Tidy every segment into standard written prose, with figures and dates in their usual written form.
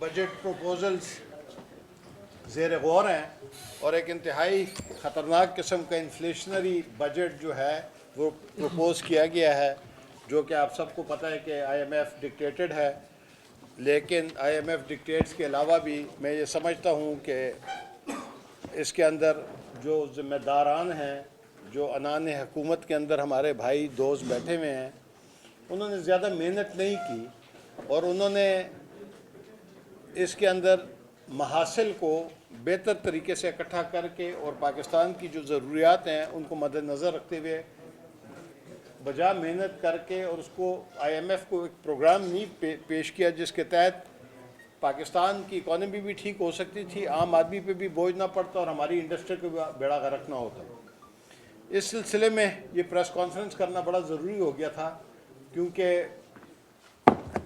Budget proposals زیر غور ہیں اور ایک انتہائی خطرناک قسم کا انفلیشنری بجٹ جو ہے وہ پروپوز کیا گیا ہے، جو کہ آپ سب کو پتہ ہے کہ آئی ایم ایف ڈکٹیٹڈ ہے. لیکن آئی ایم ایف ڈکٹیٹس کے علاوہ بھی میں یہ سمجھتا ہوں کہ اس کے اندر جو ذمہ داران ہیں، جو عنان حکومت کے اندر ہمارے بھائی دوست بیٹھے ہوئے ہیں، انہوں نے زیادہ محنت نہیں کی اور انہوں نے اس کے اندر محاصل کو بہتر طریقے سے اکٹھا کر کے اور پاکستان کی جو ضروریات ہیں ان کو مد نظر رکھتے ہوئے بجا محنت کر کے اور اس کو آئی ایم ایف کو ایک پروگرام نہیں پیش کیا جس کے تحت پاکستان کی اکانومی بھی ٹھیک ہو سکتی تھی، عام آدمی پہ بھی بوجھ نہ پڑتا اور ہماری انڈسٹری کو بھی بیڑا غرق نہ ہوتا. اس سلسلے میں یہ پریس کانفرنس کرنا بڑا ضروری ہو گیا تھا، کیونکہ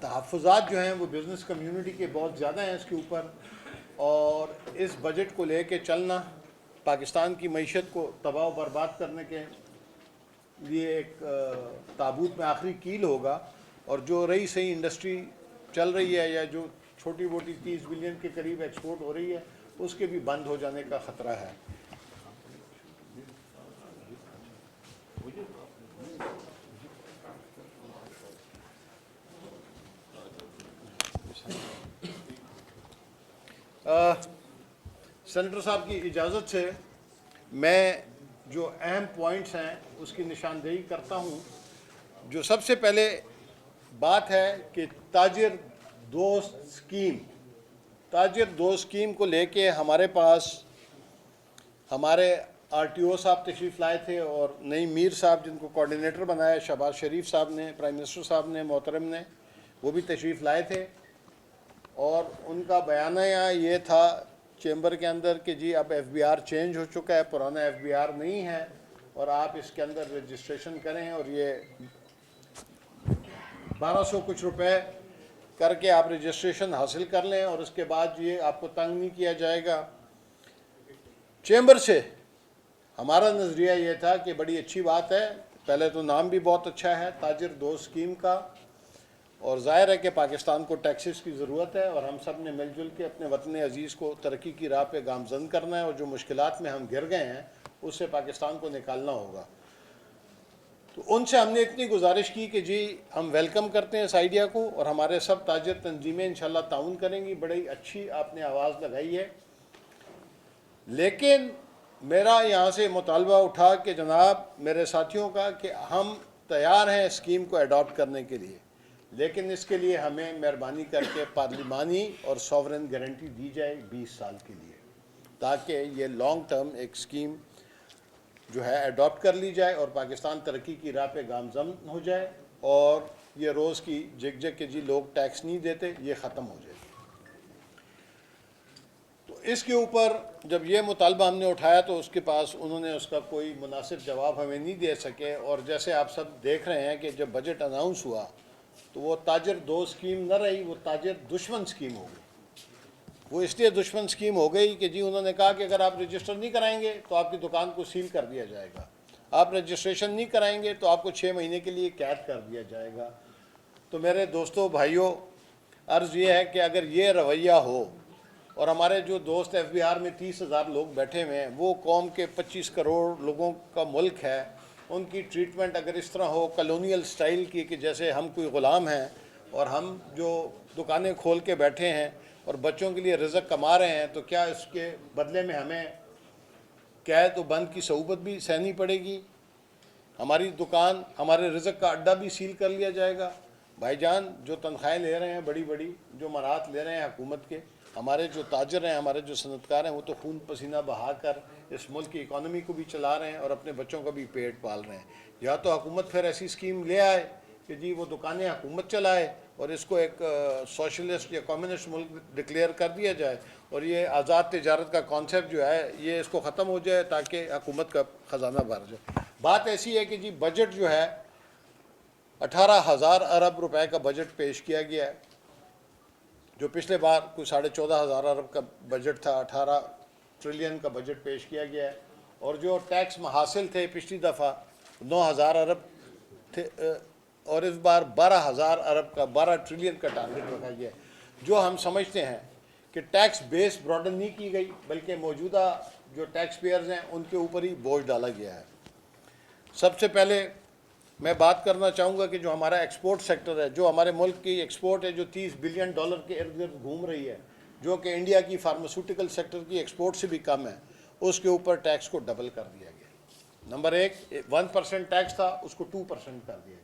تحفظات جو ہیں وہ بزنس کمیونٹی کے بہت زیادہ ہیں اس کے اوپر، اور اس بجٹ کو لے کے چلنا پاکستان کی معیشت کو تباہ و برباد کرنے کے لیے ایک تابوت میں آخری کیل ہوگا. اور جو رہی صحیح انڈسٹری چل رہی ہے یا جو چھوٹی موٹی 30 بلین کے قریب ایکسپورٹ ہو رہی ہے اس کے بھی بند ہو جانے کا خطرہ ہے. سینیٹر صاحب کی اجازت سے میں جو اہم پوائنٹس ہیں اس کی نشاندہی کرتا ہوں. جو سب سے پہلے بات ہے کہ تاجر دوست اسکیم کو لے کے ہمارے پاس ہمارے آر ٹی او صاحب تشریف لائے تھے اور نئی میر صاحب جن کو کوارڈینیٹر بنایا شہباز شریف صاحب نے، پرائم منسٹر صاحب نے، محترم نے، وہ بھی تشریف لائے تھے. اور ان کا بیانیہ یہ تھا چیمبر کے اندر کہ جی اب ایف بی آر چینج ہو چکا ہے، پرانا ایف بی آر نہیں ہے اور آپ اس کے اندر رجسٹریشن کریں اور یہ 1200 کچھ روپے کر کے آپ رجسٹریشن حاصل کر لیں اور اس کے بعد یہ آپ کو تنگ نہیں کیا جائے گا. چیمبر سے ہمارا نظریہ یہ تھا کہ بڑی اچھی بات ہے، پہلے تو نام بھی بہت اچھا ہے تاجر دوست اسکیم کا، اور ظاہر ہے کہ پاکستان کو ٹیکسز کی ضرورت ہے اور ہم سب نے مل جل کے اپنے وطن عزیز کو ترقی کی راہ پہ گامزن کرنا ہے اور جو مشکلات میں ہم گر گئے ہیں اس سے پاکستان کو نکالنا ہوگا. تو ان سے ہم نے اتنی گزارش کی کہ جی ہم ویلکم کرتے ہیں اس آئیڈیا کو اور ہمارے سب تاجر تنظیمیں انشاءاللہ تعاون کریں گی. بڑی اچھی آپ نے آواز لگائی ہے. لیکن میرا یہاں سے مطالبہ اٹھا کہ جناب میرے ساتھیوں کا کہ ہم تیار ہیں اسکیم کو اڈاپٹ کرنے کے لیے، لیکن اس کے لیے ہمیں مہربانی کر کے پارلیمانی اور سوورن گارنٹی دی جائے 20 سال کے لیے، تاکہ یہ لانگ ٹرم ایک اسکیم جو ہے اڈاپٹ کر لی جائے اور پاکستان ترقی کی راہ پہ گامزن ہو جائے اور یہ روز کی جگ جگ کہ جی لوگ ٹیکس نہیں دیتے یہ ختم ہو جائے. تو اس کے اوپر جب یہ مطالبہ ہم نے اٹھایا تو اس کے پاس انہوں نے اس کا کوئی مناسب جواب ہمیں نہیں دے سکے، اور جیسے آپ سب دیکھ رہے ہیں کہ جب بجٹ اناؤنس ہوا تو وہ تاجر دوست اسکیم نہ رہی، وہ تاجر دشمن اسکیم ہو گئی. وہ اس لیے دشمن اسکیم ہو گئی کہ جی انہوں نے کہا کہ اگر آپ رجسٹر نہیں کرائیں گے تو آپ کی دکان کو سیل کر دیا جائے گا، آپ رجسٹریشن نہیں کرائیں گے تو آپ کو 6 مہینے کے لیے قید کر دیا جائے گا. تو میرے دوستوں بھائیوں، عرض یہ ہے کہ اگر یہ رویہ ہو اور ہمارے جو دوست ایف بی آر میں 30,000 لوگ بیٹھے ہوئے ہیں، وہ قوم کے 25 کروڑ لوگوں کا ملک ہے، ان کی ٹریٹمنٹ اگر اس طرح ہو کالونیل سٹائل کی کہ جیسے ہم کوئی غلام ہیں اور ہم جو دکانیں کھول کے بیٹھے ہیں اور بچوں کے لیے رزق کما رہے ہیں، تو کیا اس کے بدلے میں ہمیں قید و بند کی صعوبت بھی سہنی پڑے گی؟ ہماری دکان، ہمارے رزق کا اڈا بھی سیل کر لیا جائے گا؟ بھائی جان جو تنخواہیں لے رہے ہیں بڑی بڑی، جو مرات لے رہے ہیں حکومت کے، ہمارے جو تاجر ہیں، ہمارے جو صنعت کار ہیں، وہ تو خون پسینہ بہا کر اس ملک کی اکانومی کو بھی چلا رہے ہیں اور اپنے بچوں کا بھی پیٹ پال رہے ہیں. یا تو حکومت پھر ایسی اسکیم لے آئے کہ جی وہ دکانیں حکومت چلائے اور اس کو ایک سوشلسٹ یا کمیونسٹ ملک ڈکلیئر کر دیا جائے اور یہ آزاد تجارت کا کانسیپٹ جو ہے یہ اس کو ختم ہو جائے تاکہ حکومت کا خزانہ بھر جائے. بات ایسی ہے کہ جی بجٹ جو ہے 18,000 ارب روپے کا بجٹ پیش کیا گیا ہے، جو پچھلے بار کوئی 14,500 ارب کا بجٹ تھا. 18 ٹریلین کا بجٹ پیش کیا گیا ہے، اور جو ٹیکس محاصل تھے پچھلی دفعہ 9,000 ارب تھے اور اس بار 12,000 ارب کا 12 ٹریلین کا ٹارگٹ رکھا گیا ہے. جو ہم سمجھتے ہیں کہ ٹیکس بیس براڈن نہیں کی گئی بلکہ موجودہ جو ٹیکس پیئرز ہیں ان کے اوپر ہی بوجھ ڈالا گیا ہے۔ سب سے پہلے میں بات کرنا چاہوں گا کہ جو ہمارا ایکسپورٹ سیکٹر ہے، جو ہمارے ملک کی ایکسپورٹ ہے جو $30 بلین کے ارد گرد گھوم رہی ہے، جو کہ انڈیا کی فارماسیوٹیکل سیکٹر کی ایکسپورٹ سے بھی کم ہے، اس کے اوپر ٹیکس کو ڈبل کر دیا گیا۔ نمبر 1% ٹیکس تھا، اس کو 2% کر دیا گیا،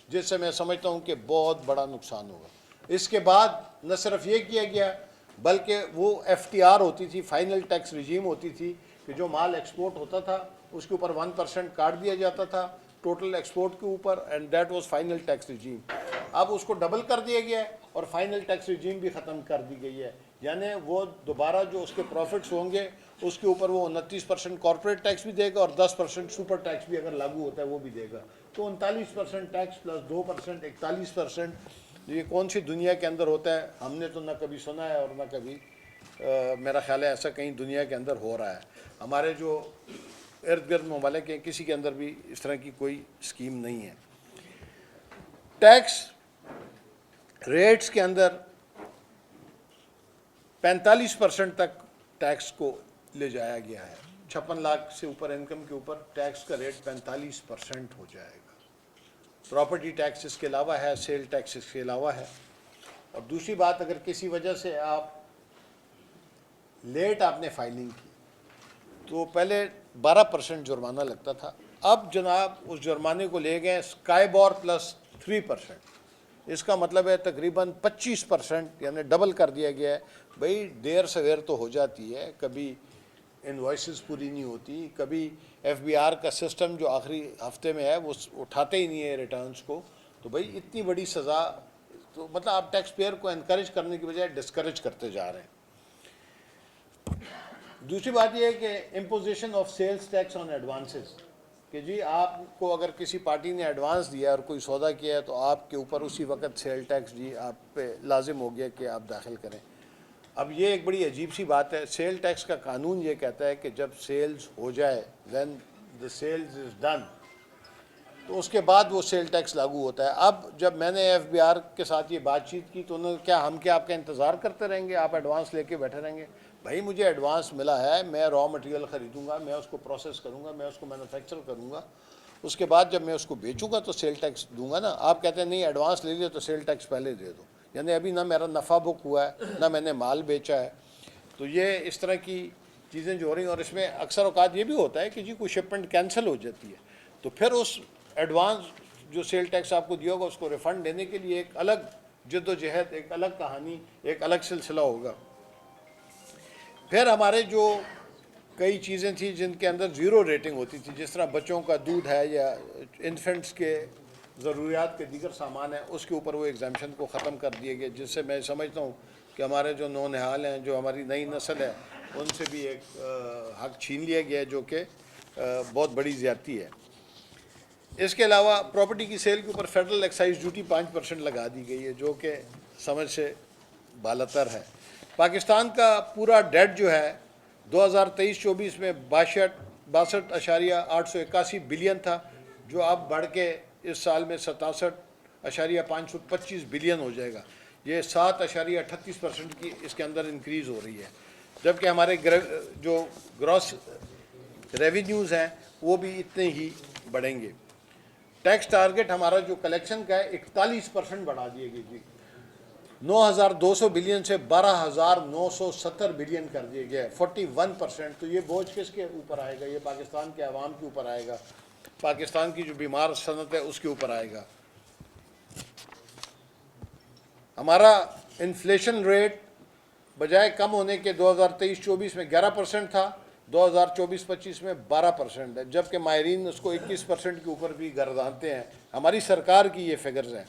جس سے میں سمجھتا ہوں کہ بہت بڑا نقصان ہوگا۔ اس کے بعد نہ صرف یہ کیا گیا بلکہ وہ FTR ہوتی تھی، فائنل ٹیکس رجیم ہوتی تھی، کہ جو مال ایکسپورٹ ہوتا تھا اس کے اوپر 1% کاٹ دیا جاتا تھا ٹوٹل ایکسپورٹ کے اوپر، and that was final tax regime. اب اس کو ڈبل کر دیا گیا ہے اور فائنل ٹیکس رجیم بھی ختم کر دی گئی ہے، یعنی وہ دوبارہ جو اس کے پروفٹس ہوں گے اس کے اوپر وہ 29% کارپوریٹ ٹیکس بھی دے گا اور 10% سپر ٹیکس بھی اگر لاگو ہوتا ہے وہ بھی دے گا، تو 39% ٹیکس پلس 2% 41%۔ یہ کون سی دنیا کے اندر ہوتا ہے؟ ہم نے تو نہ کبھی سنا ہے اور نہ کبھی میرا خیال ہے ایسا کہیں دنیا کے اندر ہو رہا ہے۔ ہمارے جو ارد گرد ممالک ہیں کسی کے اندر بھی اس طرح کی کوئی اسکیم نہیں ہے۔ ٹیکس ریٹس کے اندر 45% تک ٹیکس کو لے جایا گیا ہے، 56 لاکھ سے اوپر انکم کے اوپر ٹیکس کا ریٹ 45% ہو جائے گا۔ پراپرٹی ٹیکس اس کے علاوہ ہے، سیل ٹیکس اس کے علاوہ ہے۔ اور دوسری بات، اگر کسی وجہ سے آپ لیٹ آپ نے فائلنگ کی تو پہلے 12% جرمانہ لگتا تھا، اب جناب اس جرمانے کو لے گئے اسکائی بار پلس 3%۔ اس کا مطلب ہے تقریباً 25%، یعنی ڈبل کر دیا گیا ہے۔ بھئی دیر سویر تو ہو جاتی ہے، کبھی انوائسز پوری نہیں ہوتی، کبھی FBR کا سسٹم جو آخری ہفتے میں ہے وہ اٹھاتے ہی نہیں ہے ریٹرنز کو، تو بھئی اتنی بڑی سزا، تو مطلب آپ ٹیکس پیئر کو انکریج کرنے کی بجائے ڈسکریج کرتے جا رہے ہیں۔ دوسری بات یہ ہے کہ imposition of sales tax on advances, کہ جی آپ کو اگر کسی پارٹی نے ایڈوانس دیا اور کوئی سودا کیا ہے تو آپ کے اوپر اسی وقت سیل ٹیکس جی آپ پہ لازم ہو گیا کہ آپ داخل کریں۔ اب یہ ایک بڑی عجیب سی بات ہے، سیل ٹیکس کا قانون یہ کہتا ہے کہ جب سیلز ہو جائے when the sales is done تو اس کے بعد وہ سیل ٹیکس لاگو ہوتا ہے۔ اب جب میں نے FBR کے ساتھ یہ بات چیت کی تو انہوں نے ہم کیا آپ کا انتظار کرتے رہیں گے، آپ ایڈوانس لے کے بیٹھے رہیں گے؟ بھائی مجھے ایڈوانس ملا ہے، میں را مٹیریل خریدوں گا، میں اس کو پروسیس کروں گا، میں اس کو مینوفیکچر کروں گا، اس کے بعد جب میں اس کو بیچوں گا تو سیل ٹیکس دوں گا نا۔ آپ کہتے ہیں نہیں ایڈوانس لے لیا تو سیل ٹیکس پہلے دے دو، یعنی ابھی نہ میرا نفع بک ہوا ہے نہ میں نے مال بیچا ہے۔ تو یہ اس طرح کی چیزیں جو ہو رہی ہیں، اور اس میں اکثر اوقات یہ بھی ہوتا ہے کہ جی کوئی شپمنٹ کینسل ہو جاتی ہے تو پھر اس ایڈوانس جو سیل ٹیکس آپ کو دیا ہوگا اس کو ریفنڈ دینے کے لیے ایک الگ جد و جہد، ایک الگ کہانی، ایک الگ سلسلہ ہوگا۔ پھر ہمارے جو کئی چیزیں تھیں جن کے اندر زیرو ریٹنگ ہوتی تھی، جس طرح بچوں کا دودھ ہے یا انفنٹس کے ضروریات کے دیگر سامان ہیں، اس کے اوپر وہ ایگزامشن کو ختم کر دیے گئے، جس سے میں سمجھتا ہوں کہ ہمارے جو نونہال ہیں، جو ہماری نئی نسل ہے، ان سے بھی ایک حق چھین لیا گیا ہے، جو کہ بہت بڑی زیادتی ہے۔ اس کے علاوہ پراپرٹی کی سیل کے اوپر فیڈرل ایکسائز ڈیوٹی 5% لگا دی گئی ہے، جو کہ سمجھ سے بالاتر ہے۔ پاکستان کا پورا ڈیٹ جو ہے 2023-24 میں 62.881 بلین تھا، جو اب بڑھ کے اس سال میں 67.525 بلین ہو جائے گا۔ یہ 7.38% کی اس کے اندر انکریز ہو رہی ہے، جبکہ ہمارے جو گراس ریونیوز ہیں وہ بھی اتنے ہی بڑھیں گے۔ ٹیکس ٹارگٹ ہمارا جو کلیکشن کا ہے 41% بڑھا دیے گئے جی، 9,200 بلین سے 12,970 بلین کر دیے گئے، 41%۔ تو یہ بوجھ کس کے اوپر آئے گا؟ یہ پاکستان کے عوام کے اوپر آئے گا، پاکستان کی جو بیمار صنعت ہے اس کے اوپر آئے گا۔ ہمارا انفلیشن ریٹ بجائے کم ہونے کے 2023-24 میں 11% تھا، 2024-25 میں 12% ہے، جبکہ ماہرین اس کو 21% کے اوپر بھی گردانتے ہیں۔ ہماری سرکار کی یہ فگرز ہیں۔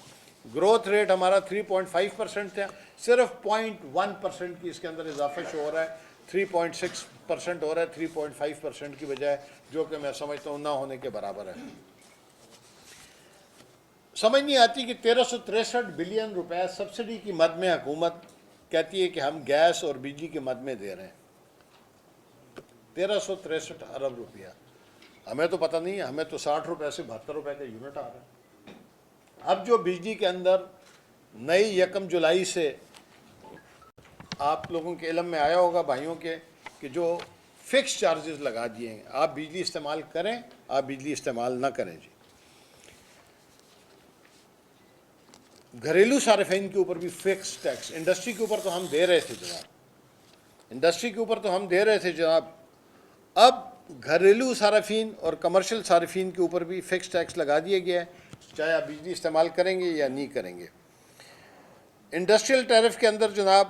گروتھ ریٹ ہمارا 3.5% تھا، صرف 0.1% کی اس کے اندر اضافہ شو ہو رہا ہے، 3.6% ہو رہا ہے 3.5% کی بجائے، جو کہ میں سمجھتا ہوں نہ ہونے کے برابر ہے۔ سمجھ نہیں آتی کہ 1363 بلین روپے سبسڈی کی مد میں حکومت کہتی ہے کہ ہم گیس اور بجلی کے مد میں دے رہے ہیں، 1363 ارب روپیہ۔ ہمیں تو پتہ نہیں ہے، ہمیں تو 60 روپے سے 72 روپے کا یونٹ آ رہا ہے۔ اب جو بجلی کے اندر نئی 1 جولائی سے آپ لوگوں کے علم میں آیا ہوگا بھائیوں کے کہ جو فکس چارجز لگا دیے ہیں, آپ بجلی استعمال کریں, آپ بجلی استعمال نہ کریں جی. گھریلو صارفین کے اوپر بھی فکس ٹیکس, انڈسٹری کے اوپر تو ہم دے رہے تھے جناب, انڈسٹری کے اوپر تو ہم دے رہے تھے جناب, اب گھریلو صارفین اور کمرشل صارفین کے اوپر بھی فکس ٹیکس لگا دیا گیا ہے, چاہے آپ بجلی استعمال کریں گے یا نہیں کریں گے. انڈسٹریل ٹیرف کے اندر جناب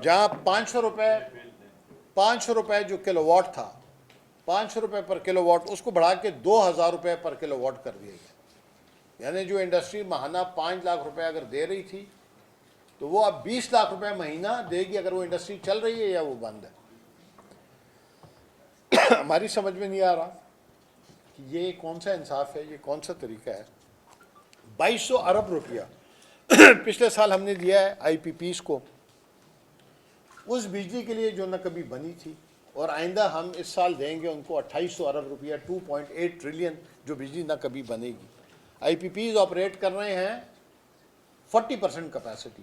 جہاں 500 روپے جو کلو واٹ تھا, 500 روپے پر کلو واٹ, اس کو بڑھا کے 2000 روپے پر کلو واٹ کر دیا گیا. یعنی جو انڈسٹری ماہانہ 5 لاکھ روپے اگر دے رہی تھی تو وہ اب 20 لاکھ روپے مہینہ دے گی, اگر وہ انڈسٹری چل رہی ہے یا وہ بند ہے. ہماری سمجھ میں نہیں آ رہا کہ یہ کون سا انصاف ہے, یہ کون سا طریقہ ہے. 2200 ارب روپیہ پچھلے سال ہم نے دیا ہے آئی پی پیز کو, اس بجلی کے لیے جو نہ کبھی بنی تھی, اور آئندہ ہم اس سال دیں گے ان کو 2800 ارب روپیہ, 2.8 ٹریلین جو بجلی نہ کبھی بنے گی. آئی پی پیز آپریٹ کر رہے ہیں 40% کیپیسٹی.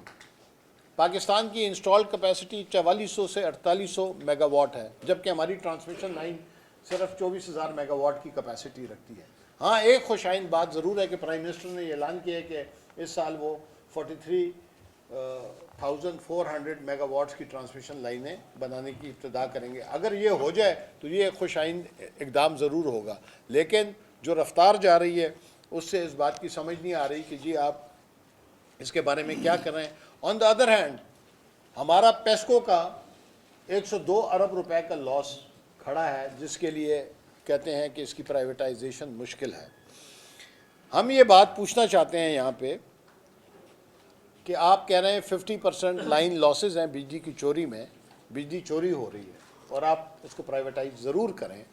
پاکستان کی انسٹال کیپیسٹی 4400 سے 4800 میگا واٹ ہے, جبکہ ہماری ٹرانسمیشن لائن صرف 24,000 میگا واٹ کی کیپیسٹی رکھتی ہے. ہاں ایک خوش آئند بات ضرور ہے کہ پرائم منسٹر نے اعلان کیا ہے کہ اس سال وہ 43,400 میگا واٹس کی ٹرانسمیشن لائنیں بنانے کی ابتدا کریں گے. اگر یہ ہو جائے تو یہ ایک خوش آئند اقدام ضرور ہوگا, لیکن جو رفتار جا رہی ہے اس سے اس بات کی سمجھ نہیں آ رہی کہ جی آپ اس کے بارے میں کیا کر رہے ہیں. آن دا ادر ہینڈ ہمارا پیسکو کا 102 ارب روپے کا لاس کھڑا ہے, جس کے لیے کہتے ہیں کہ اس کی پرائیویٹائزیشن مشکل ہے. ہم یہ بات پوچھنا چاہتے ہیں یہاں پہ کہ آپ کہہ رہے ہیں 50% لائن لاسز ہیں بجلی کی چوری میں, بجلی چوری ہو رہی ہے اور آپ اس کو پرائیویٹائز ضرور کریں,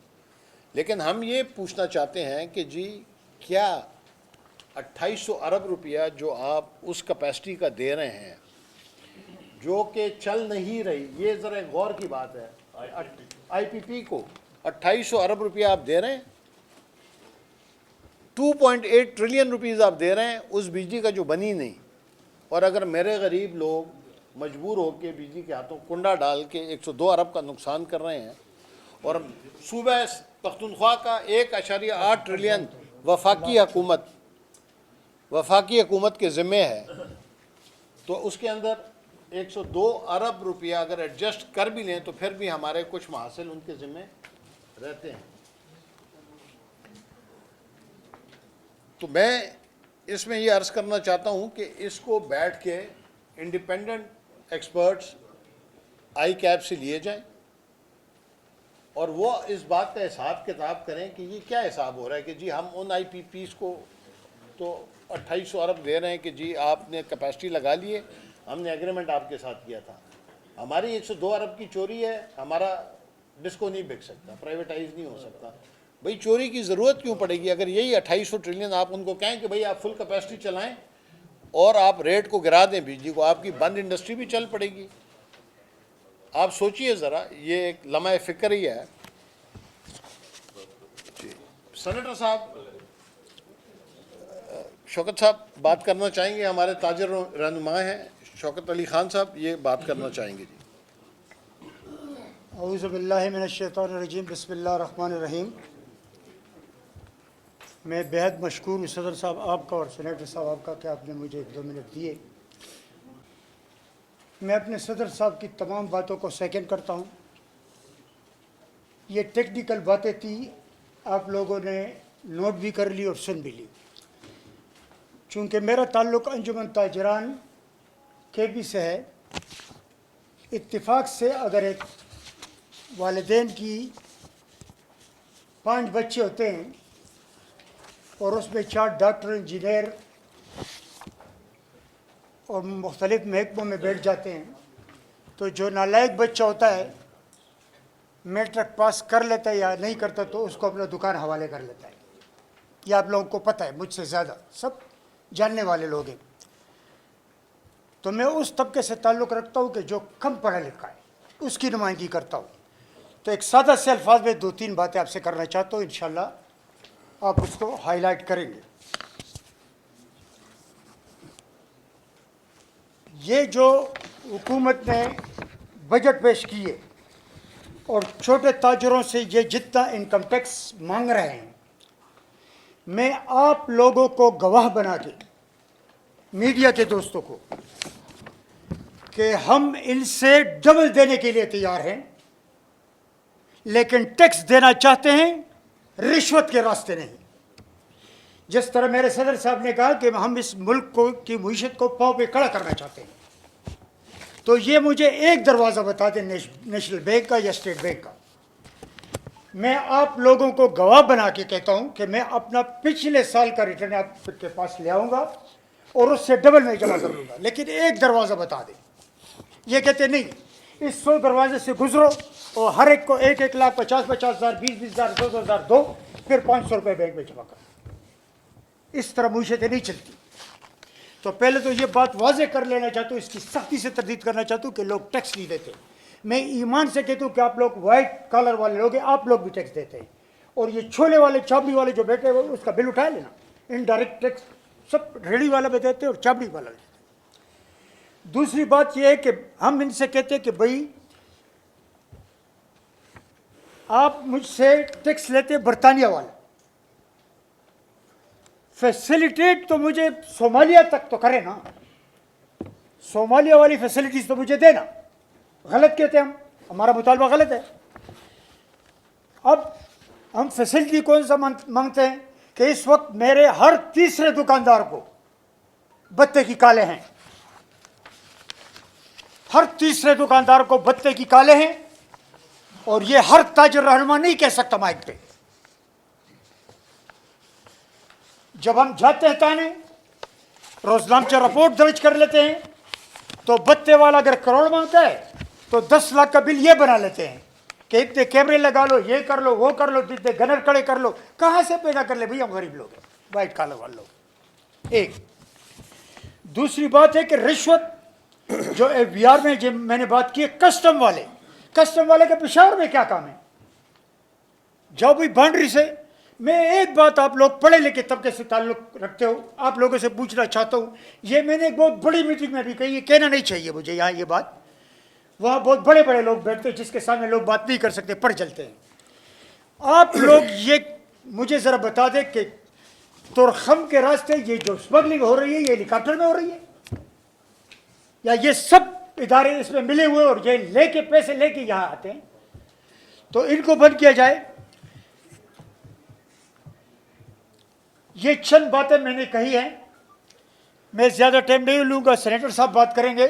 لیکن ہم یہ پوچھنا چاہتے ہیں کہ جی کیا 2800 ارب روپیہ جو آپ اس کیپیسٹی کا دے رہے ہیں جو کہ چل نہیں رہی, یہ ذرا غور کی بات ہے, آئی پی پی کو 2800 ارب روپیہ آپ دے رہے ہیں, 2.8 ٹریلین روپیز آپ دے رہے ہیں اس بجلی کا جو بنی نہیں. اور اگر میرے غریب لوگ مجبور ہو کے بجلی کے ہاتھوں کنڈا ڈال کے 102 ارب کا نقصان کر رہے ہیں, اور صوبہ پختونخوا کا 1.8 ٹریلین وفاقی حکومت کے ذمے ہے, تو اس کے اندر 102 ارب روپیہ اگر ایڈجسٹ کر بھی لیں تو پھر بھی ہمارے کچھ محاصل ان کے ذمے رہتے ہیں. تو میں اس میں یہ عرض کرنا چاہتا ہوں کہ اس کو بیٹھ کے انڈیپینڈنٹ ایکسپرٹس آئی کیب سے لیے جائیں اور وہ اس بات کا حساب کتاب کریں کہ یہ کیا حساب ہو رہا ہے کہ جی ہم ان آئی پی پیز کو تو 2800 ارب دے رہے ہیں کہ جی آپ نے کیپیسٹی لگا لیے, ہم نے ایگریمنٹ آپ کے ساتھ کیا تھا, ہماری 102 ارب کی چوری ہے, ہمارا ڈسکو نہیں بک سکتا, پرائیویٹائز نہیں ہو سکتا. بھئی چوری کی ضرورت کیوں پڑے گی؟ اگر یہی 2800 ٹریلین آپ ان کو کہیں کہ بھئی آپ فل کیپیسٹی چلائیں اور آپ ریٹ کو گرا دیں بجلی کو, آپ کی بند انڈسٹری بھی چل پڑے گی. آپ سوچئے ذرا, یہ ایک لمحہ فکر ہی ہے. سینیٹر صاحب, شوکت صاحب بات کرنا چاہیں گے, ہمارے تاجر رہنما ہیں شوکت علی خان صاحب, یہ بات کرنا چاہیں گے. جی اعوذ باللہ من الشیطان الرجیم, بسم اللہ الرحمن الرحیم. میں بہت مشکور ہوں صدر صاحب آپ کا اور سینیٹر صاحب آپ کا کہ آپ نے مجھے 2 منٹ دیے. میں اپنے صدر صاحب کی تمام باتوں کو سیکنڈ کرتا ہوں. یہ ٹیکنیکل باتیں تھیں, آپ لوگوں نے نوٹ بھی کر لی اور سن بھی لی. چونکہ میرا تعلق انجمن تاجران کے بی سے ہے, اتفاق سے اگر ایک والدین کی 5 بچے ہوتے ہیں اور اس میں 4 ڈاکٹر, انجینئر اور مختلف محکموں میں بیٹھ جاتے ہیں, تو جو نالائق بچہ ہوتا ہے میٹرک پاس کر لیتا ہے یا نہیں کرتا تو اس کو اپنا دکان حوالے کر لیتا ہے. یہ آپ لوگوں کو پتہ ہے, مجھ سے زیادہ سب جاننے والے لوگ ہیں. تو میں اس طبقے سے تعلق رکھتا ہوں کہ جو کم پڑھا لکھا ہے, اس کی نمائندگی کرتا ہوں. تو ایک سادہ سے الفاظ میں 2-3 باتیں آپ سے کرنا چاہتا ہوں, انشاءاللہ آپ اس کو ہائی لائٹ کریں گے. یہ جو حکومت نے بجٹ پیش کیے اور چھوٹے تاجروں سے یہ جتنا انکم ٹیکس مانگ رہے ہیں، میں آپ لوگوں کو گواہ بنا کے، میڈیا کے دوستوں کو، کہ ہم ان سے ڈبل دینے کے لیے تیار ہیں، لیکن ٹیکس دینا چاہتے ہیں رشوت کے راستے نہیں۔ جس طرح میرے صدر صاحب نے کہا کہ ہم اس ملک کو کی معیشت کو پاؤں پہ کھڑا کرنا چاہتے ہیں، تو یہ مجھے ایک دروازہ بتا دیں نیشنل بینک کا یا اسٹیٹ بینک کا۔ میں آپ لوگوں کو گواہ بنا کے کہتا ہوں کہ میں اپنا پچھلے سال کا ریٹرن آپ کے پاس لے آؤں گا اور اس سے ڈبل میں جمع کر لوں گا، لیکن ایک دروازہ بتا دیں۔ یہ کہتے نہیں، اس 100 دروازے سے گزرو اور ہر ایک کو 1,00,000 50,000 20,000 2,000 دو، پھر 500 روپے بینک میں جمع کرو۔ اس طرح معیشتیں نہیں چلتی۔ تو پہلے تو یہ بات واضح کر لینا چاہتا ہوں، اس کی سختی سے تردید کرنا چاہتا ہوں کہ لوگ ٹیکس نہیں دیتے۔ میں ایمان سے کہتا ہوں کہ آپ لوگ وائٹ کالر والے لوگ ہیں، آپ لوگ بھی ٹیکس دیتے ہیں، اور یہ چھولے والے چاپڑی والے جو بیٹھے ہیں اس کا بل اٹھا لینا۔ انڈائریکٹ ٹیکس سب ریڑھی والا بھی دیتے ہیں اور چاپڑی والا بھی دیتے ہیں۔ دوسری بات یہ ہے کہ ہم ان سے کہتے ہیں کہ بھائی آپ مجھ سے ٹیکس لیتے برطانیہ والا، فیسیلیٹیٹ تو مجھے صومالیہ تک تو کرے نا، صومالیہ والی فیسلٹیز تو مجھے دینا۔ غلط کہتے ہیں ہمارا مطالبہ غلط ہے۔ اب ہم فیسلٹی کون سا مانگتے ہیں کہ اس وقت میرے ہر تیسرے دکاندار کو بتے کی کالے ہیں، ہر تیسرے دکاندار کو بتے کی کالے ہیں، اور یہ ہر تاجر رہنما نہیں کہہ سکتا مائک پہ۔ جب ہم جاتے ہیں تانے، روزنامچہ رپورٹ درج کر لیتے ہیں، تو بتے والا اگر کروڑ مانگتا ہے تو 10 لاکھ کا بل یہ بنا لیتے ہیں کہ اتنے کیمرے لگا لو، یہ کر لو، وہ کر لو، اتنے گنر کڑے کر لو۔ کہاں سے پیدا کر لے بھائی؟ ہم غریب لوگ ہیں، وائٹ کالر والے لوگ۔ ایک دوسری بات ہے کہ رشوت جو ایف بی آر میں میں نے بات کی ہے، کسٹم والے کے پشاور میں کیا کام ہے؟ جاؤ بھی باؤنڈری سے۔ میں ایک بات، آپ لوگ پڑھے لکھے طبقے سے تعلق رکھتے ہو، آپ لوگوں سے پوچھنا چاہتا ہوں، یہ میں نے ایک بہت بڑی میٹنگ میں بھی کہی، یہ کہنا نہیں چاہیے مجھے یہاں یہ بات، وہاں بہت بڑے بڑے لوگ بیٹھتے ہیں جس کے سامنے لوگ بات نہیں کر سکتے، پڑھ چلتے ہیں۔ آپ لوگ یہ مجھے ذرا بتا دیں کہ تورخم کے راستے یہ جو اسمگلنگ ہو رہی ہے، یہ ہیلی کاپٹر میں ہو رہی ہے یا یہ سب ادارے اس میں ملے ہوئے اور یہ لے کے پیسے لے کے یہاں آتے ہیں؟ تو ان کو بند کیا جائے۔ یہ چند باتیں میں نے کہی ہیں، میں زیادہ ٹائم نہیں لوں گا، سینیٹر صاحب بات کریں گے،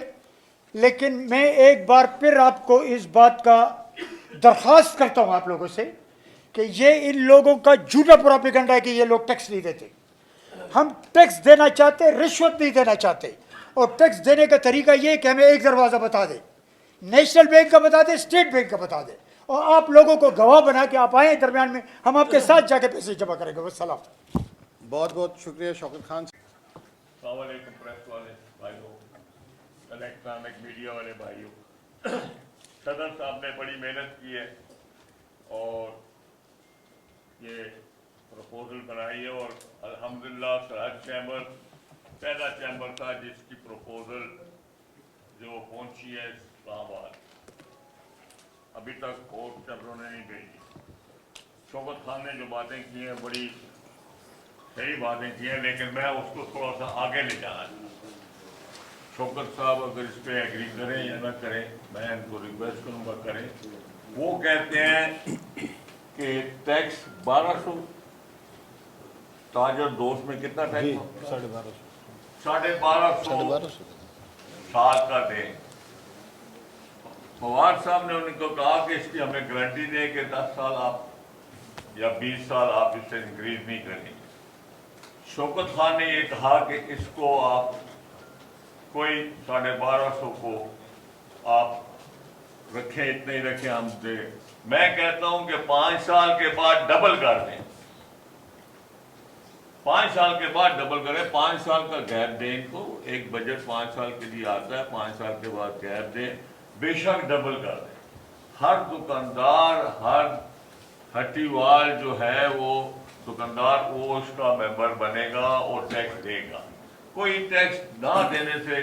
لیکن میں ایک بار پھر آپ کو اس بات کا درخواست کرتا ہوں آپ لوگوں سے کہ یہ ان لوگوں کا جھوٹا پروپیگنڈا ہے کہ یہ لوگ ٹیکس نہیں دیتے۔ ہم ٹیکس دینا چاہتے، رشوت نہیں دینا چاہتے، اور ٹیکس دینے کا طریقہ یہ ہے کہ ہمیں ایک دروازہ بتا دیں، نیشنل بینک کا بتا دیں، اسٹیٹ بینک کا بتا دیں، اور آپ لوگوں کو گواہ بنا کے آپ آئیں درمیان میں، ہم آپ کے ساتھ جا کے پیسے جمع کریں گے۔ والسلام۔ بہت بہت شکریہ شوکت خان۔ السلام علیکم پریس والے بھائیوں، الیکٹرانک میڈیا والے بھائیوں۔ صدر صاحب نے بڑی محنت کی ہے اور یہ پروپوزل بنائی ہے، اور الحمدللہ سراج چیمبر پہلا چیمبر تھا جس کی پروپوزل جو پہنچی ہے اسلام آباد، ابھی تک کورٹ چیمبروں نے نہیں بھیجی۔ شوکت خان نے جو باتیں کی ہیں بڑی صحیح باتیں کی ہیں، لیکن میں اس کو تھوڑا سا آگے لے جانا چاہتا ہوں۔ شوکت صاحب اگر اس پہ ایگری کریں یا نہ کریں، میں ان کو ریکویسٹ کروں گا کریں۔ وہ کہتے ہیں کہ ٹیکس 1200، تاجر دوست میں کتنا ٹیکس؟ 1250 سال کا دیں۔ فواد صاحب نے ان کو کہا کہ اس کی ہمیں گارنٹی دیں کہ 10 سال آپ یا 20 سال آپ اس سے انکریز نہیں کریں گے۔ شوکت خان نے یہ کہا کہ اس کو آپ کوئی 1250 کو آپ رکھیں، اتنے ہی رکھیں، ہم دیں۔ میں کہتا ہوں کہ 5 سال کے بعد ڈبل کر دیں، 5 سال کے بعد ڈبل کریں، 5 سال کا گیپ دیں ان کو۔ ایک بجٹ 5 سال کے لیے آتا ہے، 5 سال کے بعد گیپ دیں، بے شک ڈبل کر دیں۔ ہر دکاندار، ہر ہٹی وال جو ہے وہ دکاندار وہ اس کا ممبر بنے گا اور ٹیکس دے گا۔ کوئی ٹیکس نہ دینے سے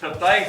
27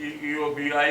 EOBI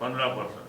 15%,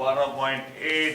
12.8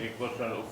1%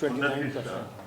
29%।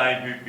IBP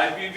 IBP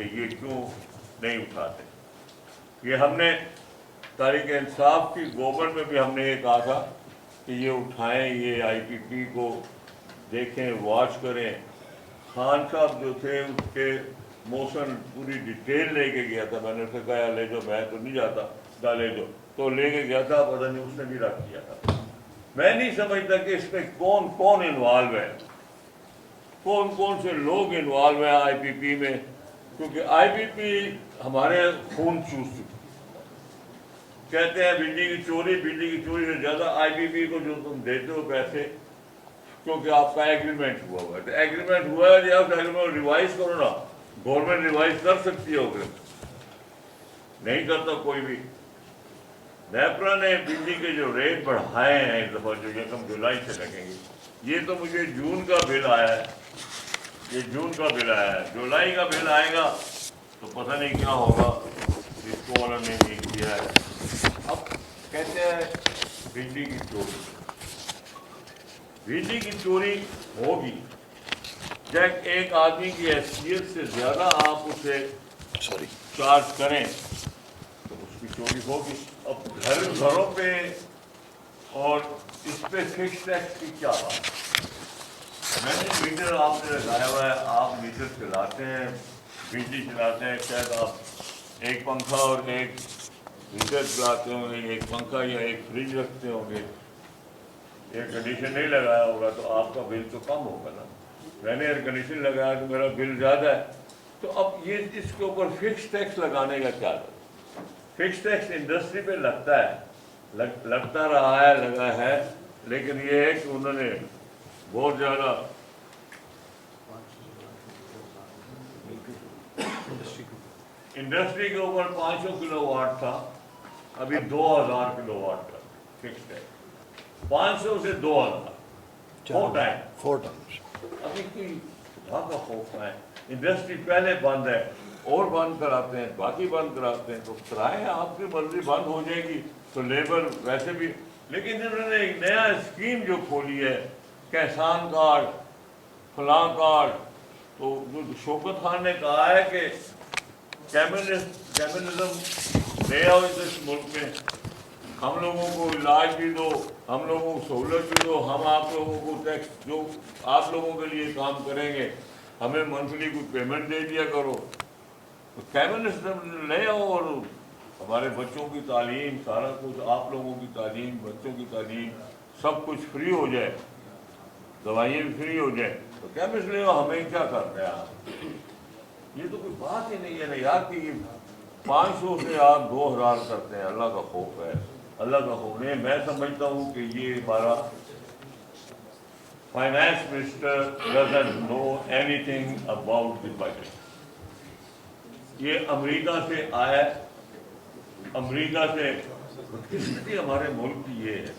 کہ یہ کیوں نہیں اٹھاتے. یہ ہم نے تحریک انصاف کی گوبر میں بھی ہم نے یہ کہا تھا کہ یہ اٹھائیں, یہ آئی پی پی کو دیکھیں, واچ کریں. خان صاحب جو تھے اس کے موشن پوری ڈیٹیل لے کے گیا تھا, میں نے اسے کہا لے جو, میں تو نہیں جاتا, لے جو, تو لے کے گیا تھا, پتہ نہیں اس نے بھی رکھ دیا تھا. میں نہیں سمجھتا کہ اس میں کون کون انوالو ہے, کون کون سے لوگ انوالو ہیں آئی پی پی میں, کیونکہ آئی پی پی ہمارے خون چوس چکی. کہتے ہیں بجلی کی چوری سے زیادہ آئی پی پی کو جو تم دیتے ہو پیسے, کیونکہ آپ کا ایگریمنٹ ہوا ہوا ہے. تو ایگریمنٹ ہوا ہے, آپ ایگریمنٹ ریوائز کرو نا. گورنمنٹ ریوائز کر سکتی ہے, اگر نہیں کرتا کوئی بھی. نیپرا نے بجلی کے جو ریٹ بڑھائے ہیں اس دفعہ, جو 1 جولائی سے لگیں گے, یہ تو مجھے جون کا بل آیا ہے, یہ جون کا بل آیا ہے. جولائی کا بل آئے گا تو پتہ نہیں کیا ہوگا, جس کو انہوں نے نہیں کیا ہے. اب کہتے ہیں بجلی کی چوری, بجلی کی چوری ہوگی جب ایک آدمی کی حیثیت سے زیادہ آپ اسے چارج کریں تو اس کی چوری ہوگی. اب گھروں پہ اور اس پہ فکس ٹیکس کی کیا بات؟ میں نے میٹر آپ نے لگایا ہوا ہے, آپ میٹر چلاتے ہیں, بجلی چلاتے ہیں, شاید آپ ایک پنکھا اور ایک ہیٹر چلاتے ہوں گے, ایک پنکھا یا ایک فریج رکھتے ہوں گے, ایئر کنڈیشن نہیں لگایا ہوگا تو آپ کا بل تو کم ہوگا نا. میں نے ایئر کنڈیشن لگایا تو میرا بل زیادہ ہے. تو اب یہ اس کے اوپر فکس ٹیکس لگانے کا کیا ہے؟ فکس ٹیکس انڈسٹری پہ لگتا ہے, لگتا رہا ہے, لگا ہے, لیکن یہ ہے کہ انہوں نے بہت زیادہ انڈسٹری کے اوپر 500 کلو واٹ تھا, ابھی 2000 کلو واٹ کا فکس ٹیکس. 500 سے 2000 4 ٹائم. ابھی کوئی خدا کا خوف ہے. انڈسٹری پہلے بند ہے, اور بند کراتے ہیں, باقی بند کراتے ہیں, تو کرائے آپ کی مرضی بند ہو جائے گی تو لیبر ویسے بھی. لیکن انہوں نے ایک نیا اسکیم جو کھولی ہے, کسان کارڈ, فلاں کارڈ, تو جو شوکت خان نے کہا ہے کہ کیمنزم لے آؤ اس ملک میں, ہم لوگوں کو علاج بھی دو, ہم لوگوں کو سہولت بھی دو, ہم آپ لوگوں کو ٹیکس جو آپ لوگوں کے لیے کام کریں گے ہمیں منتھلی کوئی پیمنٹ دے دیا کرو. تو کیمنزم لے آؤ اور ہمارے بچوں کی تعلیم, سارا کچھ, آپ لوگوں کی تعلیم, بچوں کی تعلیم, سب کچھ فری ہو جائے, دوائیں بھی فری ہو جائیں. تو کیمسٹ لے آؤ, ہمیں کیا کرتے ہیں آپ؟ یہ تو کوئی بات ہی نہیں ہے نا یار کہ 500 سے آپ 2000 کرتے ہیں. اللہ کا خوف ہے, اللہ کا خوف نہیں. میں سمجھتا ہوں کہ یہ ہمارا finance minister doesn't know anything about the budget. یہ امریکہ سے آیا, امریکہ سے قسمتی ہمارے ملک کی یہ ہے.